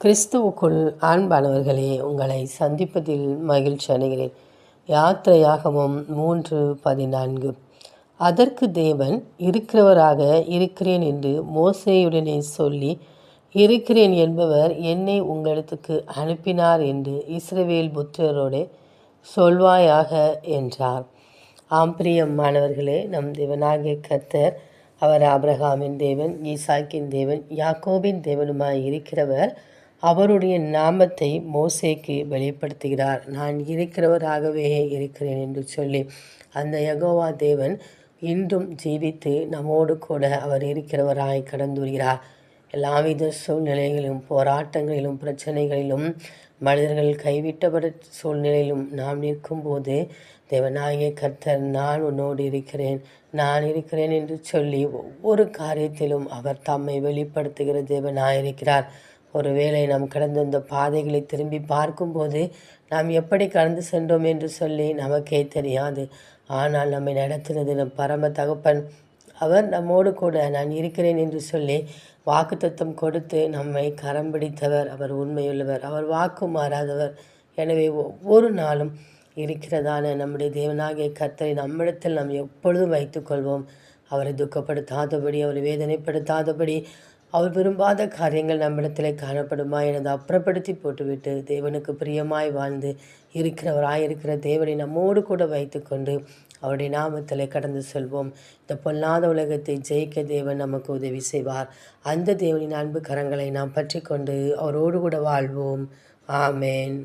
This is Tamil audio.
கிறிஸ்துவுக்குள் அன்பானவர்களே, உங்களை சந்திப்பதில் மகிழ்ச்சி அடைகிறேன். யாத்திரையாகமம் 3:14. அதற்கு தேவன், இருக்கிறவராக இருக்கிறேன் என்று மோசேயுடனே சொல்லி, இருக்கிறேன் என்பவர் என்னை உங்களிடத்துக்கு அனுப்பினார் என்று இஸ்ரவேல் புத்திரரோடே சொல்வாயாக என்றார். பிரியமானவர்களே, நம் தேவனாகிய கர்த்தர் அவர் ஆபிரகாமின் தேவன், ஈசாக்கின் தேவன், யாக்கோபின் தேவனுமாய் இருக்கிறவர். அவருடைய நாமத்தை மோசேக்கு வெளிப்படுத்துகிறார். நான் இருக்கிறவராகவே இருக்கிறேன் என்று சொல்லி அந்த யெகோவா தேவன் இன்றும் ஜீவித்து நம்மோடு கூட அவர் இருக்கிறவராய் கடந்து வருகிறார். எல்லாவித சூழ்நிலைகளிலும், போராட்டங்களிலும், பிரச்சனைகளிலும், மனிதர்கள் கைவிட்டப்பட சூழ்நிலையிலும் நாம் நிற்கும்போது தேவனாகிய கர்த்தர் நான் உன்னோடு இருக்கிறேன், நான் இருக்கிறேன் என்று சொல்லி ஒவ்வொரு காரியத்திலும் அவர் தம்மை வெளிப்படுத்துகிற தேவனாயிருக்கிறார். ஒருவேளை நாம் கடந்த இந்த பாதைகளை திரும்பி பார்க்கும்போது நாம் எப்படி கடந்து சென்றோம் என்று சொல்லி நமக்கே தெரியாது. ஆனால் நம்மை நடத்தினது நம் பரம தகப்பன். அவர் நம்மோடு கூட நான் இருக்கிறேன் என்று சொல்லி வாக்குத்தத்தம் கொடுத்து நம்மை கரம் பிடித்தவர். அவர் உண்மையுள்ளவர், அவர் வாக்கு மாறாதவர். எனவே ஒவ்வொரு நாளும் இருக்கிறதான நம்முடைய தேவனாகிய கர்த்தரை நம்மிடத்தில் நாம் எப்பொழுதும் வைத்துக்கொள்வோம். அவரை துக்கப்படுத்தாதபடி, அவரை வேதனைப்படுத்தாதபடி, அவர் விரும்பாத காரியங்கள் நம்மிடத்தில் காணப்படுமா எனது அப்புறப்படுத்தி போட்டுவிட்டு தேவனுக்கு பிரியமாய் வாழ்ந்து இருக்கிற தேவனை நம்மோடு கூட வைத்து கொண்டு அவருடைய நாமத்தில் கடந்து செல்வோம். இந்த பொல்லாத உலகத்தை ஜெயிக்க தேவன் நமக்கு உதவி செய்வார். அந்த தேவனின் அன்பு கரங்களை நாம் பற்றி கொண்டு அவரோடு கூட வாழ்வோம். ஆமேன்.